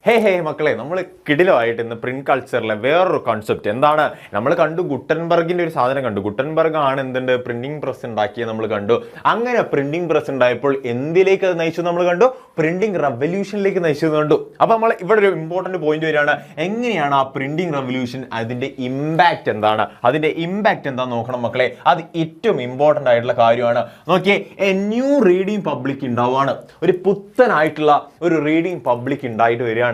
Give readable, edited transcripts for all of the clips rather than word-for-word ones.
ഹേ മക്കളെ, നമ്മൾ കിടിലമായിട്ട് ഇന്ന് പ്രിന്റ് കൾച്ചറിലെ വേറൊരു കോൺസെപ്റ്റ് എന്താണ് നമ്മൾ കണ്ടു. ഗുട്ടൻബർഗിന്റെ ഒരു സാധനം കണ്ടു. ഗുട്ടൻബർഗ് ആണ് എന്തുണ്ട് പ്രിന്റിംഗ് പ്രസ് ഉണ്ടാക്കിയത് നമ്മൾ കണ്ടു. അങ്ങനെ പ്രിന്റിംഗ് പ്രസ് ഉണ്ടായപ്പോൾ എന്തിലേക്ക് അത് നയിച്ചു നമ്മൾ കണ്ടു? പ്രിന്റിംഗ് റെവല്യൂഷനിലേക്ക് നയിച്ചു കണ്ടു. അപ്പൊ നമ്മൾ ഇവിടെ ഒരു ഇമ്പോർട്ടന്റ് പോയിന്റ് വരികയാണ്. എങ്ങനെയാണ് ആ പ്രിന്റിംഗ് റെവല്യൂഷൻ, അതിന്റെ ഇമ്പാക്ട് എന്താണ്, അതിന്റെ ഇമ്പാക്ട് എന്താന്ന് നോക്കണം മക്കളെ. അത് ഏറ്റവും ഇമ്പോർട്ടന്റ് ആയിട്ടുള്ള കാര്യമാണ്. നോക്കിയേ, എ ന്യൂ റീഡിംഗ് പബ്ലിക് ഉണ്ടാവുകയാണ്. ഒരു പുത്തനായിട്ടുള്ള ഒരു റീഡിംഗ് പബ്ലിക് ഉണ്ടായിട്ട് വരികയാണ്.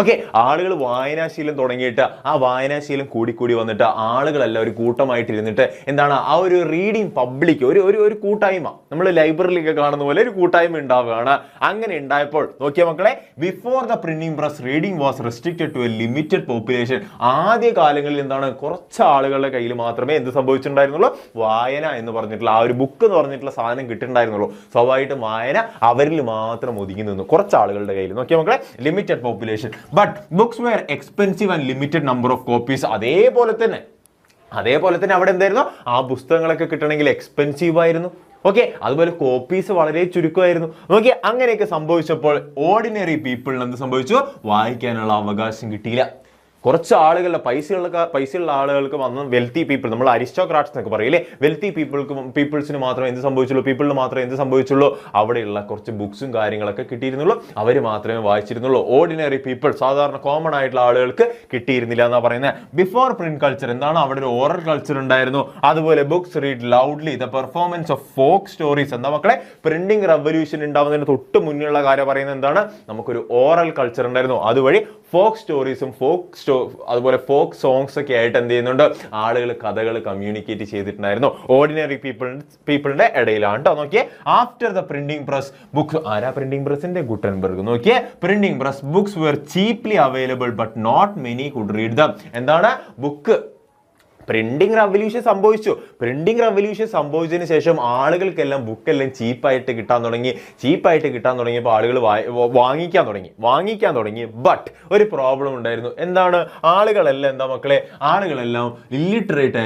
ഓക്കെ, ആളുകൾ വായനാശീലം തുടങ്ങിയിട്ട് ആ വായനാശീലം കൂടി വന്നിട്ട് ആളുകളെല്ലാം ഒരു കൂട്ടമായിട്ട് ഇരുന്നിട്ട് എന്താണ് ആ ഒരു റീഡിംഗ് പബ്ലിക് ഒരു കൂട്ടായ്മ, നമ്മൾ ലൈബ്രറിയിലൊക്കെ കാണുന്ന പോലെ ഒരു കൂട്ടായ്മ ഉണ്ടാവുകയാണ്. അങ്ങനെ ഉണ്ടായപ്പോൾ നോക്കിയ മക്കളെ, before the printing press reading was restricted to a limited population. ആദ്യ കാലങ്ങളിൽ എന്താണ് കുറച്ച് ആളുകളുടെ കയ്യിൽ മാത്രമേ എന്ത് സംഭവിച്ചിട്ടുണ്ടായിരുന്നുള്ളൂ? വായന എന്ന് പറഞ്ഞിട്ടുള്ള ആ ഒരു ബുക്ക് എന്ന് പറഞ്ഞിട്ടുള്ള സാധനം കിട്ടുന്നുണ്ടായിരുന്നുള്ളൂ. സ്വാഭാവികമായിട്ടും വായന അവരിൽ മാത്രം ഒതുങ്ങി നിന്നു, കുറച്ച് ആളുകളുടെ കയ്യിൽ. നോക്കിയ മക്കളെ, limited population. But books were expensive and limited number of copies. അതേപോലെ തന്നെ അവിടെ എന്തായിരുന്നു? ആ പുസ്തകങ്ങളൊക്കെ കിട്ടണമെങ്കിൽ എക്സ്പെൻസീവ് ആയിരുന്നു. ഓക്കെ, അതുപോലെ കോപ്പീസ് വളരെ ചുരുക്കമായിരുന്നു. നോക്കി, അങ്ങനെയൊക്കെ സംഭവിച്ചപ്പോൾ ഓർഡിനറി പീപ്പിളിന് എന്ത് സംഭവിച്ചു? വായിക്കാനുള്ള അവകാശം കിട്ടിയില്ല. കുറച്ച് ആളുകളുടെ പൈസയുള്ള ആളുകൾക്ക് വന്ന വെൽത്തി പീപ്പിൾ, നമ്മൾ അരിസ്റ്റോക്രാറ്റ്സ് എന്നൊക്കെ പറയില്ലേ, വെൽത്തി പീപ്പിൾസിന് മാത്രമേ എന്ത് സംഭവിച്ചുള്ളൂ? പീപ്പിളിന് മാത്രമേ എന്ത് സംഭവിച്ചുള്ളൂ? അവിടെയുള്ള കുറച്ച് ബുക്സും കാര്യങ്ങളൊക്കെ കിട്ടിയിരുന്നുള്ളൂ, അവർ മാത്രമേ വായിച്ചിരുന്നുള്ളൂ. ഓർഡിനറി പീപ്പിൾ, സാധാരണ കോമൺ ആയിട്ടുള്ള ആളുകൾക്ക് കിട്ടിയിരുന്നില്ല എന്നാ പറയുന്നത്. ബിഫോർ പ്രിന്റ് കൾച്ചർ എന്താണ്? അവിടെ ഒരു ഓറൽ കൾച്ചർ ഉണ്ടായിരുന്നു. അതുപോലെ books read loudly, the performance of folk stories. എന്താ മക്കളെ, പ്രിന്റിംഗ് റെവല്യൂഷൻ ഉണ്ടാവുന്നതിന് തൊട്ട് മുന്നുള്ള കാര്യം പറയുന്നത് എന്താണ്? നമുക്കൊരു ഓറൽ കൾച്ചർ ഉണ്ടായിരുന്നു. അതുവഴി ഫോക്ക് സ്റ്റോറീസും അതുപോലെ ഫോക്ക് സോങ്സ് ഒക്കെ ആയിട്ട് എന്ത് ചെയ്യുന്നുണ്ട്? ആളുകൾ കഥകൾ കമ്മ്യൂണിക്കേറ്റ് ചെയ്തിട്ടുണ്ടായിരുന്നു ഓർഡിനറി പീപ്പിളിന്റെ ഇടയിലാണ് കേട്ടോ. നോക്കിയേ, after the printing press books, ആരാ പ്രിന്റിംഗ് പ്രസിന്റെ? ഗുട്ടൻബർഗ്. നോക്കിയേ, printing press books were cheaply available but not many could read them. എന്താണ്? ബുക്ക് പ്രിന്റിംഗ് റെവല്യൂഷൻ സംഭവിച്ചു. പ്രിന്റിംഗ് റെവല്യൂഷൻ സംഭവിച്ചതിന് ശേഷം ആളുകൾക്കെല്ലാം ബുക്കെല്ലാം ചീപ്പായിട്ട് കിട്ടാൻ തുടങ്ങിയപ്പോൾ ആളുകൾ വാങ്ങിക്കാൻ തുടങ്ങി. ബട്ട് ഒരു പ്രോബ്ലം ഉണ്ടായിരുന്നു. എന്താണ്? ആളുകളെല്ലാം എന്താ മക്കളെ? ആളുകളെല്ലാം ഇല്ലിറ്ററേറ്റ്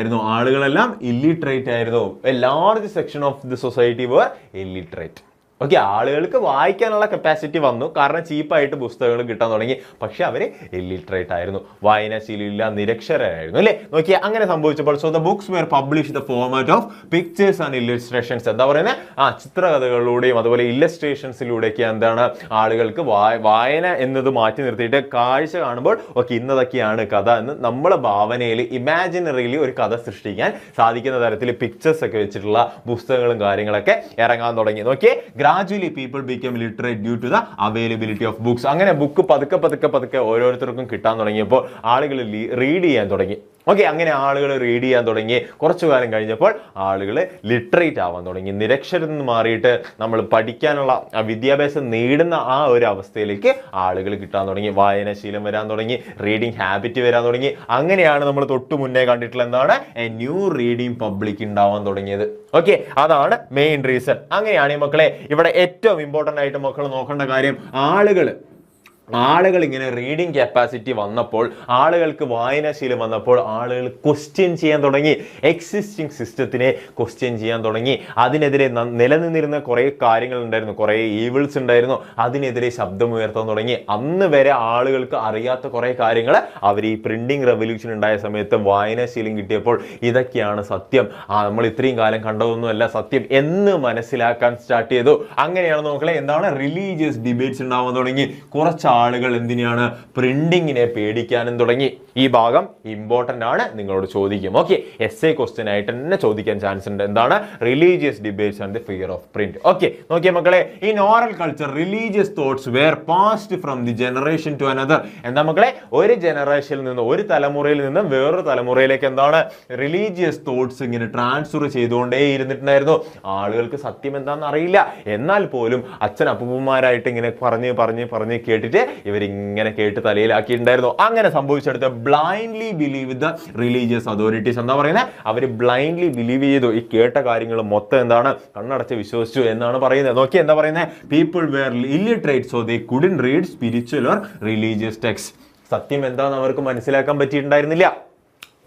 ആയിരുന്നു. A large section of the society were illiterate. Okay, ആളുകൾക്ക് വായിക്കാനുള്ള കപ്പാസിറ്റി വന്നു, കാരണം ചീപ്പായിട്ട് പുസ്തകങ്ങൾ കിട്ടാൻ തുടങ്ങി. പക്ഷെ അവര് ഇല്ലിറ്ററേറ്റ് ആയിരുന്നു, വായനാശീലമില്ല, നിരക്ഷരായിരുന്നു അല്ലേ. നോക്കിയേ, അങ്ങനെ സംഭവിച്ചപ്പോൾ so the books were publish the format of pictures and illustrations. എന്താ പറയുന്നത്? ചിത്രകഥകളിലൂടെയും അതുപോലെ ഇല്ലസ്ട്രേഷൻസിലൂടെയൊക്കെ എന്താണ് ആളുകൾക്ക് വായന എന്നത് മാറ്റി നിർത്തിയിട്ട് കാഴ്ച കാണുമ്പോൾ ഓക്കെ ഇന്നതൊക്കെയാണ് കഥ എന്ന് നമ്മളെ ഭാവനയിൽ ഇമാജിനറിയിൽ ഒരു കഥ സൃഷ്ടിക്കാൻ സാധിക്കുന്ന തരത്തിൽ പിക്ചേഴ്സ് ഒക്കെ വെച്ചിട്ടുള്ള പുസ്തകങ്ങളും കാര്യങ്ങളൊക്കെ ഇറങ്ങാൻ തുടങ്ങി. നോക്കിയേ, gradually people became literate due to the availability of books. അങ്ങനെ ബുക്ക് പതുക്കെ ഓരോരുത്തർക്കും കിട്ടാൻ തുടങ്ങിയപ്പോൾ ആളുകൾ റീഡ് ചെയ്യാൻ തുടങ്ങി. ഓക്കെ, അങ്ങനെ ആളുകൾ റീഡ് ചെയ്യാൻ തുടങ്ങി. കുറച്ചു കാലം കഴിഞ്ഞപ്പോൾ ആളുകൾ ലിറ്ററേറ്റ് ആവാൻ തുടങ്ങി. നിരക്ഷരിൽ നിന്ന് മാറിയിട്ട് നമ്മൾ പഠിക്കാനുള്ള വിദ്യാഭ്യാസം നേടുന്ന ആ ഒരു അവസ്ഥയിലേക്ക് ആളുകൾ കിട്ടാൻ തുടങ്ങി. വായനാശീലം വരാൻ തുടങ്ങി, റീഡിങ് ഹാബിറ്റ് വരാൻ തുടങ്ങി. അങ്ങനെയാണ് നമ്മൾ തൊട്ട് മുന്നേ കണ്ടിട്ടുള്ള എന്താണ്? എ ന്യൂ റീഡിംഗ് പബ്ലിക് ഉണ്ടാവാൻ തുടങ്ങിയത്. ഓക്കെ, അതാണ് മെയിൻ റീസൺ. അങ്ങനെയാണ് മക്കളെ ഇവിടെ ഏറ്റവും ഇമ്പോർട്ടൻ്റ് ആയിട്ട് മക്കൾ നോക്കേണ്ട കാര്യം, ആളുകൾ ഇങ്ങനെ റീഡിംഗ് കപ്പാസിറ്റി വന്നപ്പോൾ, ആളുകൾക്ക് വായനാശീലം വന്നപ്പോൾ ആളുകൾ ക്വസ്റ്റ്യൻ ചെയ്യാൻ തുടങ്ങി. എക്സിസ്റ്റിംഗ് സിസ്റ്റത്തിനെ ക്വസ്റ്റ്യൻ ചെയ്യാൻ തുടങ്ങി. അതിനെതിരെ നിലനിന്നിരുന്ന കുറേ കാര്യങ്ങൾ ഉണ്ടായിരുന്നു, കുറേ ഈവിൾസ് ഉണ്ടായിരുന്നു, അതിനെതിരെ ശബ്ദമുയർത്താൻ തുടങ്ങി. അന്ന് വരെ ആളുകൾക്ക് അറിയാത്ത കുറേ കാര്യങ്ങൾ അവർ ഈ പ്രിന്റിംഗ് റെവല്യൂഷൻ ഉണ്ടായ സമയത്ത് വായനാശീലം കിട്ടിയപ്പോൾ ഇതൊക്കെയാണ് സത്യം, നമ്മൾ ഇത്രയും കാലം കണ്ടതൊന്നുമല്ല സത്യം എന്ന് മനസ്സിലാക്കാൻ സ്റ്റാർട്ട് ചെയ്തു. അങ്ങനെയാണ് നോക്കളെ എന്താണ് റിലീജിയസ് ഡിബേറ്റ്സ് ഉണ്ടാവാൻ തുടങ്ങി. കുറച്ച് ആളുകൾ എന്തിനാണ്? പ്രിന്റിങ്ങിനെ പേടിക്കാനും തുടങ്ങി. ഈ ഭാഗം ഇമ്പോർട്ടന്റ് ആണ്, നിങ്ങളോട് ചോദിക്കും. ഓക്കെ, എസ്എ ക്വസ്റ്റ്യൻ ആയിട്ട് തന്നെ ചോദിക്കാൻ ചാൻസ് ഉണ്ട്. എന്താണ്? Religious debates and the fear of print. Okay, നോക്കിയേ മക്കളെ, in oral culture religious thoughts were passed from the generation to another. എന്താ മക്കളെ? ഒരു ജനറേഷനിൽ നിന്ന്, ഒരു തലമുറയിൽ നിന്ന് വേറൊരു തലമുറയിലേക്ക് എന്താണ് റിലീജിയസ് തോട്ട്സ് ഇങ്ങനെ ട്രാൻസ്ഫർ ചെയ്തുകൊണ്ടേ ഇരുന്നിട്ടുണ്ടായിരുന്നു. ആളുകൾക്ക് സത്യം എന്താണെന്ന് അറിയില്ല, എന്നാൽ പോലും അപ്പൂപ്പന്മാരായിട്ട് ഇങ്ങനെ പറഞ്ഞ് കേട്ടിട്ട് ഇവരിങ്ങനെ കേട്ട് തലയിലാക്കിയിട്ടുണ്ടായിരുന്നു. അങ്ങനെ സംഭവിച്ചെടുത്ത് blindly believe the religious authorities. എന്താ പറയുന്നത്? അവർ ബ്ലൈൻഡ്ലി ബിലീവ് ചെയ്തു. ഈ കേട്ട കാര്യങ്ങൾ മൊത്തം എന്താണ്? കണ്ണടച്ച് വിശ്വസിച്ചു എന്നാണ് പറയുന്നത്. നോക്കി, എന്താ പറയുന്നത്? People were illiterate so they couldn't read spiritual or religious text. സത്യം എന്താണെന്ന് അവർക്ക് മനസ്സിലാക്കാൻ പറ്റിയിട്ടുണ്ടായിരുന്നില്ല.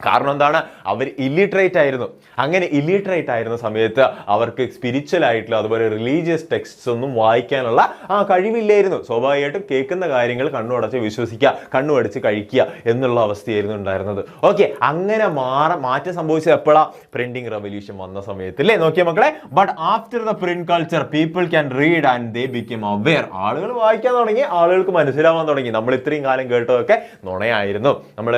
കാരണം എന്താണ്, അവർ ഇല്ലിറ്ററേറ്റ് ആയിരുന്നു. അങ്ങനെ ഇല്ലിറ്ററേറ്റ് ആയിരുന്ന സമയത്ത് അവർക്ക് സ്പിരിച്വൽ ആയിട്ടുള്ള അതുപോലെ റിലീജിയസ് ടെക്സ്റ്റ്സ് ഒന്നും വായിക്കാനുള്ള കഴിവില്ലായിരുന്നു. സ്വാഭാവികമായിട്ടും കേൾക്കുന്ന കാര്യങ്ങൾ കണ്ണുടച്ച് വിശ്വസിക്കുക, കണ്ണുടച്ച് കഴിക്കുക എന്നുള്ള അവസ്ഥയായിരുന്നു ഉണ്ടായിരുന്നത്. ഓക്കെ, അങ്ങനെ മാറ്റം സംഭവിച്ചത് എപ്പോഴാ? പ്രിന്റിംഗ് റെവല്യൂഷൻ വന്ന സമയത്ത് അല്ലേ? നോക്കിയ മക്കളെ, but after the print culture people can read and they become aware. ആളുകൾ വായിക്കാൻ തുടങ്ങി, ആളുകൾക്ക് മനസ്സിലാവാൻ തുടങ്ങി നമ്മൾ ഇത്രയും കാലം കേട്ടതൊക്കെ നുണയായിരുന്നു, നമ്മൾ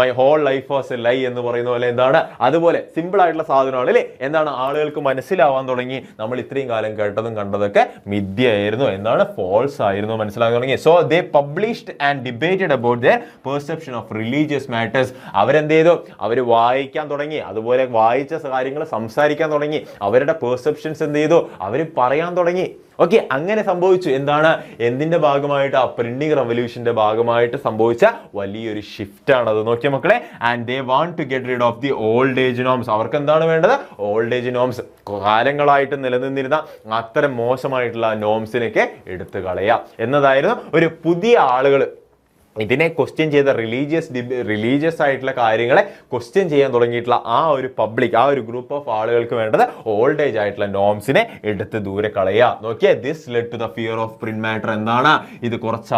മൈ ഹോൾ ലൈഫ് വാസ് ലൈ എന്ന് പറയുന്ന പോലെ എന്താണ്, അതുപോലെ സിമ്പിൾ ആയിട്ടുള്ള സാധനമാണ് അല്ലേ? എന്താണ്, ആളുകൾക്ക് മനസ്സിലാവാൻ തുടങ്ങി നമ്മൾ ഇത്രയും കാലം കേട്ടതും കണ്ടതൊക്കെ മിഥ്യയായിരുന്നു, എന്താണ്, ഫോൾസ് ആയിരുന്നു മനസ്സിലാക്കാൻ തുടങ്ങി. So they published and debated about their perception of religious matters. അവരെന്ത് ചെയ്തു? അവർ വായിക്കാൻ തുടങ്ങി, അതുപോലെ വായിച്ച കാര്യങ്ങൾ സംസാരിക്കാൻ തുടങ്ങി, അവരുടെ പെർസെപ്ഷൻസ് എന്ത് ചെയ്തു? അവർ പറയാൻ തുടങ്ങി. ഓക്കെ, അങ്ങനെ സംഭവിച്ചു. എന്താണ്, എന്തിന്റെ ഭാഗമായിട്ട്? ആ പ്രിന്റിംഗ് റെവല്യൂഷന്റെ ഭാഗമായിട്ട് സംഭവിച്ച വലിയൊരു ഷിഫ്റ്റ് ആണ് അത്. നോക്കിയ മക്കളെ, and they want to get rid of the old age norms. അവർക്ക് എന്താണ് വേണ്ടത്? ഓൾഡ് ഏജ് നോംസ്, കാലങ്ങളായിട്ട് നിലനിന്നിരുന്ന അത്തരം മോശമായിട്ടുള്ള നോംസിനൊക്കെ എടുത്തു കളയാം എന്നതായിരുന്നു ഒരു പുതിയ ആളുകൾ ഇതിനെ ക്വസ്റ്റ്യൻ ചെയ്ത റിലീജിയസ് ആയിട്ടുള്ള കാര്യങ്ങളെ ക്വസ്റ്റ്യൻ ചെയ്യാൻ തുടങ്ങിയിട്ടുള്ള ആ ഒരു പബ്ലിക്, ആ ഒരു ഗ്രൂപ്പ് ഓഫ് ആളുകൾക്ക് വേണ്ടത് ഓൾഡ് ഏജ് ആയിട്ടുള്ള നോംസിനെ എടുത്ത് ദൂരെ കളയുക. നോക്കിയേ, this led to the fear of print matter. എന്താണ് ഇത്? കുറച്ച്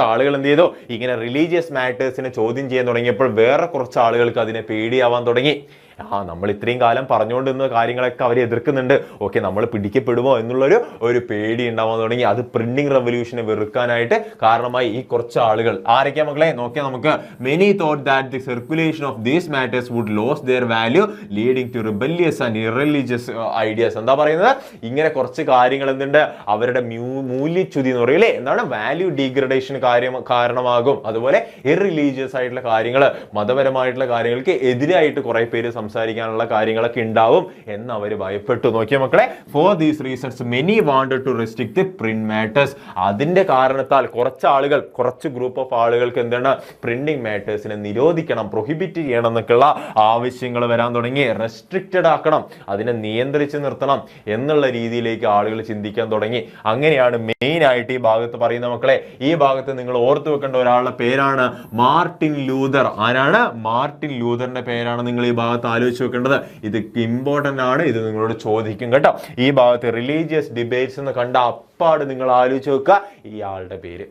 ആളുകൾ എന്ത് ചെയ്തു? ഇങ്ങനെ റിലീജിയസ് മാറ്റേഴ്സിനെ ചോദ്യം ചെയ്യാൻ തുടങ്ങിയപ്പോൾ വേറെ കുറച്ച് ആളുകൾക്ക് അതിനെ പേടിയാവാൻ തുടങ്ങി. നമ്മൾ ഇത്രയും കാലം പറഞ്ഞുകൊണ്ടിരുന്ന കാര്യങ്ങളൊക്കെ അവർ എതിർക്കുന്നുണ്ട്, ഓക്കെ നമ്മൾ പിടിക്കപ്പെടുമോ എന്നുള്ളൊരു പേടി ഉണ്ടാവാൻ തുടങ്ങി. അത് പ്രിന്റിംഗ് റെവല്യൂഷനെ വെറുക്കാനായിട്ട് കാരണമായി. ഈ കുറച്ച് ആളുകൾ ആരൊക്കെയാ മക്കളെ? നോക്കിയാൽ നമുക്ക്, many thought that the circulation of these matters would lose their value leading to rebellious and irreligious ideas. എന്താ പറയുന്നത്? ഇങ്ങനെ കുറച്ച് കാര്യങ്ങൾ എന്തുണ്ട്, അവരുടെ മൂല്യച്യുതി എന്ന് പറയില്ലേ, എന്താണ്, വാല്യൂ ഡീഗ്രഡേഷന് കാരണമാകും. അതുപോലെ ഇറലിജിയസ് ആയിട്ടുള്ള കാര്യങ്ങൾ, മതപരമായിട്ടുള്ള കാര്യങ്ങൾക്ക് എതിരായിട്ട് കുറെ പേര് സംസാരിക്കാനുള്ള കാര്യങ്ങളൊക്കെ ഉണ്ടാവും എന്ന് അവർ ഭയപ്പെട്ടു. നോക്കിയ മക്കളെ, for these reasons many wanted to restrict the print matters. അതിന്റെ കാരണത്താൽ കുറച്ച് ഗ്രൂപ്പ് ഓഫ് ആളുകൾക്ക് എന്താണ്, പ്രിന്റിംഗ് മാറ്റേഴ്സിനെ നിരോധിക്കണം, പ്രൊഹിബിറ്റ് ചെയ്യണം എന്നൊക്കെയുള്ള ആവശ്യങ്ങൾ വരാൻ തുടങ്ങി. റെസ്ട്രിക്റ്റഡ് ആക്കണം, അതിനെ നിയന്ത്രിച്ച് നിർത്തണം എന്നുള്ള രീതിയിലേക്ക് ആളുകൾ ചിന്തിക്കാൻ തുടങ്ങി. അങ്ങനെയാണ് മെയിൻ ആയിട്ട് ഈ ഭാഗത്ത് പറയുന്ന മക്കളെ. ഈ ഭാഗത്ത് നിങ്ങൾ ഓർത്തു വെക്കേണ്ട ഒരാളുടെ പേരാണ് മാർട്ടിൻ ലൂതർ. ആരാണ്? മാർട്ടിൻ ലൂതറിന്റെ പേരാണ് നിങ്ങൾ ഈ ഭാഗത്ത് ആലോചിച്ച് വെക്കേണ്ടത്. ഇത് ഇമ്പോർട്ടന്റ് ആണ്, ഇത് നിങ്ങളോട് ചോദിക്കും കേട്ടോ. ഈ ഭാഗത്ത് റിലീജിയസ് ഡിബേറ്റ്സ് എന്ന് കണ്ട അപ്പാട് നിങ്ങൾ ആലോചിച്ച് വെക്കുക ഇയാളുടെ പേര്,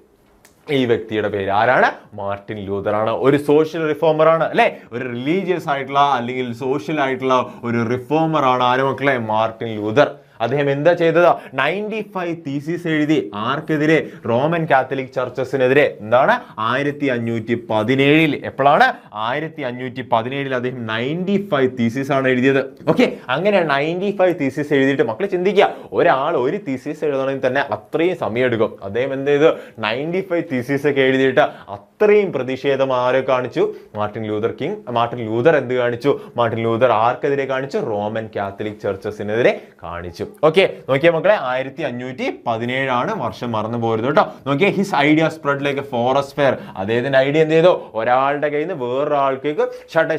ഈ വ്യക്തിയുടെ പേര് ആരാണ്? മാർട്ടിൻ ലൂതർ ആണ്. ഒരു സോഷ്യൽ റിഫോമർ ആണ് അല്ലെ, ഒരു റിലീജിയസ് ആയിട്ടുള്ള അല്ലെങ്കിൽ സോഷ്യൽ ആയിട്ടുള്ള ഒരു റിഫോമർ ആണ്. ആര് മക്കളെ? Martin Luther. അദ്ദേഹം എന്താ ചെയ്തത്? 95 തീസിസ് എഴുതി. ആർക്കെതിരെ? റോമൻ കാത്തലിക് ചർച്ചസിനെതിരെ. എന്താണ്? 1517. എപ്പോഴാണ്? 1517 അദ്ദേഹം 95 തീസിസ് ആണ് എഴുതിയത്. ഓക്കെ, അങ്ങനെ 95 തീസിസ് എഴുതിയിട്ട് മക്കളെ ചിന്തിക്കുക, ഒരാൾ ഒരു തീസിസ് എഴുതണമെങ്കിൽ തന്നെ അത്രയും സമയം എടുക്കും. അദ്ദേഹം എന്ത് ചെയ്തു? 95 തീസിസ് ഒക്കെ എഴുതിയിട്ട് അത്രയും പ്രതിഷേധം ആരെ കാണിച്ചു? മാർട്ടിൻ ലൂതർ എന്ത് കാണിച്ചു? മാർട്ടിൻ ലൂതർ ആർക്കെതിരെ കാണിച്ചു? റോമൻ കാത്തലിക് ചർച്ചസിനെതിരെ കാണിച്ചു. ഓക്കെ, നോക്കിയ മക്കളെ, 1517 ആണ്, വർഷം മറന്നു പോരുത് കേട്ടോ. നോക്കിയ, his idea spread like a forest fire. അദ്ദേഹത്തിന്റെ ഐഡിയ എന്ത് ചെയ്തു? ഒരാളുടെ കയ്യിൽ നിന്ന് വേറൊരാൾക്കേക്ക് ഷട്ടേ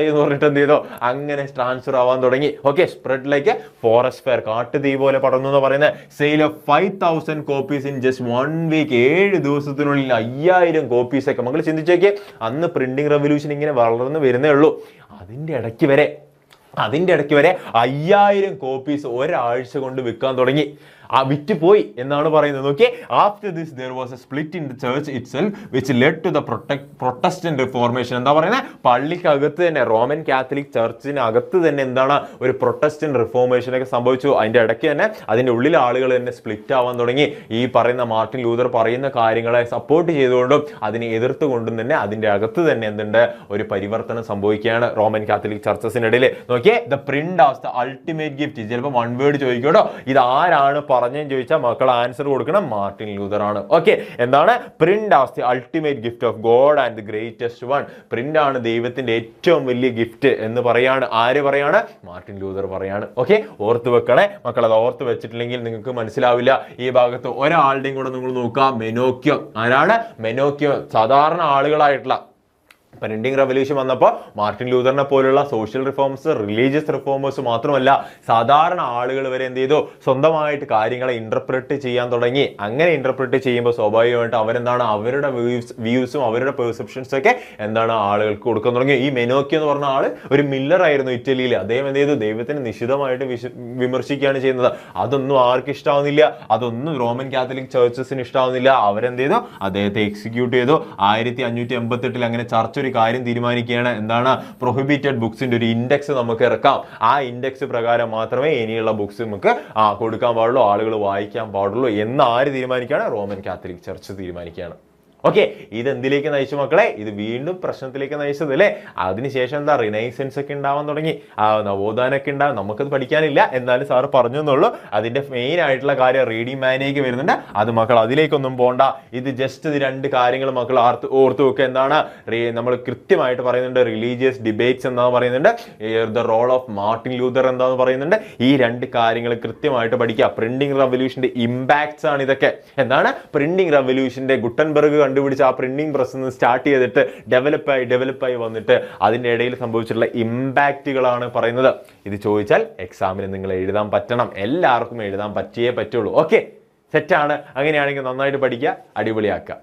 എന്ന് പറഞ്ഞിട്ട് എന്ത് ചെയ്തോ, അങ്ങനെ ട്രാൻസ്ഫർ ആവാൻ തുടങ്ങി. Okay, spread like forest fire, കാട്ടുതീ പോലെ പടർന്നു എന്ന് പറയുന്നത്. Sale of 5000 copies in just 1 week. 7 ദിവസത്തിനുള്ളിൽ 5000 കോപ്പീസ് ഒക്കെ. മക്കൾ ചിന്തിച്ചേക്ക്, അന്ന് പ്രിന്റിംഗ് റെവല്യൂഷൻ ഇങ്ങനെ വളർന്നു വരുന്നേ ഉള്ളൂ. അതിന്റെ ഇടയ്ക്ക് വരെ 5000 കോപ്പീസ് ഒരാഴ്ച കൊണ്ട് വിൽക്കാൻ തുടങ്ങി. വിറ്റുപോയി എന്നാണ് പറയുന്നത്. Okay, after this there was a split in the church itself which led to the Protestant Reformation. എന്താ പറയുന്നത്? പള്ളിക്കകത്ത് തന്നെ, റോമൻ കാത്തലിക് ചർച്ചിന് അകത്ത് തന്നെ എന്താണ്, ഒരു പ്രൊട്ടസ്റ്റന്റ് റിഫോർമേഷൻ ഒക്കെ സംഭവിച്ചു. അതിന്റെ ഇടയ്ക്ക് തന്നെ അതിന്റെ ഉള്ളിൽ ആളുകൾ തന്നെ സ്പ്ലിറ്റ് ആവാൻ തുടങ്ങി. ഈ പറയുന്ന മാർട്ടിൻ ലൂതർ പറയുന്ന കാര്യങ്ങളെ സപ്പോർട്ട് ചെയ്തുകൊണ്ടും അതിനെ എതിർത്തുകൊണ്ടും തന്നെ അതിന്റെ അകത്ത് തന്നെ എന്തുണ്ട്, ഒരു പരിവർത്തനം സംഭവിക്കുകയാണ് റോമൻ കാത്തലിക് ചർച്ചസിനിടയിൽ. നോക്കിയേ, the print as the ultimate gift. ചിലപ്പോൾ വൺ വേർഡ് ചോദിക്കട്ടോ, ഇത് ആരാണ് പറഞ്ഞെന്ന് ചോദിച്ചാൽ മക്കൾ ആൻസർ കൊടുക്കണം, മാർട്ടിൻ ലൂതർ ആണ്. ഓക്കെ, എന്താണ്? Print as the ultimate gift of God and the greatest one. Print ആണ് ദൈവത്തിന്റെ ഏറ്റവും വലിയ ഗിഫ്റ്റ് എന്ന് പറയാണ്. ആര് പറയാണ്? മാർട്ടിൻ ലൂതർ പറയാണ്. ഓക്കെ, ഓർത്ത് വെക്കണേ മക്കൾ. അത് ഓർത്ത് വെച്ചിട്ടില്ലെങ്കിൽ നിങ്ങൾക്ക് മനസ്സിലാവില്ല. ഈ ഭാഗത്ത് ഒരാളുടെയും കൂടെ നിങ്ങൾ നോക്കാം, മെനോക്യോ. ആരാണ്? മെനോക്യോ. സാധാരണ ആളുകളായിട്ടുള്ള പ്രിന്റിംഗ് റവല്യൂഷൻ വന്നപ്പോൾ മാർട്ടിൻ ലൂതറിനെ പോലുള്ള സോഷ്യൽ റിഫോംസ്, റിലീജിയസ് റിഫോമേഴ്സ് മാത്രമല്ല സാധാരണ ആളുകൾ വരെ എന്ത് ചെയ്തു, സ്വന്തമായിട്ട് കാര്യങ്ങളെ ഇന്റർപ്രറ്റ് ചെയ്യാൻ തുടങ്ങി. അങ്ങനെ ഇന്റർപ്രറ്റ് ചെയ്യുമ്പോൾ സ്വാഭാവികമായിട്ട് അവരെന്താണ്, അവരുടെ വ്യൂസും അവരുടെ പെർസെപ്ഷൻസ് ഒക്കെ എന്താണ് ആളുകൾക്ക് കൊടുക്കാൻ തുടങ്ങി. ഈ മെനോക്കി എന്ന് പറഞ്ഞ ആള് ഒരു മില്ലർ ആയിരുന്നു ഇറ്റലിയിൽ. അദ്ദേഹം എന്ത് ചെയ്തു, ദൈവത്തിന് നിശിതമായിട്ട് വിമർശിക്കുകയാണ് ചെയ്യുന്നത്. അതൊന്നും ആർക്കും ഇഷ്ടാവുന്നില്ല, അതൊന്നും റോമൻ കാത്തലിക് ചർച്ചസിന് ഇഷ്ടാവുന്നില്ല. അവരെന്ത് ചെയ്തു, അദ്ദേഹത്തെ എക്സിക്യൂട്ട് ചെയ്തു. 1588 അങ്ങനെ ചർച്ച ഒരു കാര്യം തീരുമാനിക്കുകയാണ്, എന്താണ്, പ്രൊഹിബിറ്റഡ് ബുക്സിന്റെ ഒരു ഇൻഡെക്സ് നമുക്ക് ഇറക്കാം. ആ ഇൻഡെക്സ് പ്രകാരം മാത്രമേ ഇനിയുള്ള ബുക്സ് നമുക്ക് കൊടുക്കാൻ പാടുള്ളൂ, ആളുകൾ വായിക്കാൻ പാടുള്ളൂ എന്ന് ആര് തീരുമാനിക്കുകയാണ്, റോമൻ കാത്തലിക് ചർച്ച് തീരുമാനിക്കുകയാണ്. ഓക്കെ, ഇത് എന്തിലേക്ക് നയിച്ചു മക്കളെ, ഇത് വീണ്ടും പ്രശ്നത്തിലേക്ക് നയിച്ചത് അല്ലേ. അതിനുശേഷം എന്താ, റിനൈസൻസ് ഒക്കെ ഉണ്ടാവാൻ തുടങ്ങി, നവോത്ഥാനമൊക്കെ ഉണ്ടാവും. നമുക്കത് പഠിക്കാനില്ല, എന്നാലും സാറ് പറഞ്ഞു എന്നുള്ളൂ. അതിന്റെ മെയിൻ ആയിട്ടുള്ള കാര്യം റീഡിംഗ് മാനേജ് വരുന്നുണ്ട്. അത് മക്കൾ അതിലേക്കൊന്നും പോണ്ട. ഇത് ജസ്റ്റ് ഇത് രണ്ട് കാര്യങ്ങൾ മക്കൾ ഓർത്ത് വെക്കുക. എന്താണ്, നമ്മൾ കൃത്യമായിട്ട് പറയുന്നുണ്ട്, റിലീജിയസ് ഡിബേറ്റ്സ് എന്താന്ന് പറയുന്നുണ്ട്, the role of Martin Luther എന്താന്ന് പറയുന്നുണ്ട്. ഈ രണ്ട് കാര്യങ്ങൾ കൃത്യമായിട്ട് പഠിക്കുക. പ്രിന്റിംഗ് റവല്യൂഷന്റെ ഇമ്പാക്ട്സ് ആണ് ഇതൊക്കെ. എന്താണ്, പ്രിന്റിംഗ് റവല്യൂഷന്റെ ഗുട്ടൻബർഗ് കണ്ടുപിടിച്ച് ആ പ്രിന്റിംഗ് പ്രസ് സ്റ്റാർട്ട് ചെയ്തിട്ട് ഡെവലപ്പായി വന്നിട്ട് അതിൻ്റെ ഇടയിൽ സംഭവിച്ചിട്ടുള്ള ഇമ്പാക്റ്റുകളാണ് പറയുന്നത്. ഇത് ചോദിച്ചാൽ എക്സാമിന് നിങ്ങൾ എഴുതാൻ പറ്റണം, എല്ലാവർക്കും എഴുതാൻ പറ്റിയേ പറ്റുള്ളൂ. ഓക്കെ, സെറ്റാണ്. അങ്ങനെയാണെങ്കിൽ നന്നായിട്ട് പഠിക്കുക, അടിപൊളിയാക്കുക.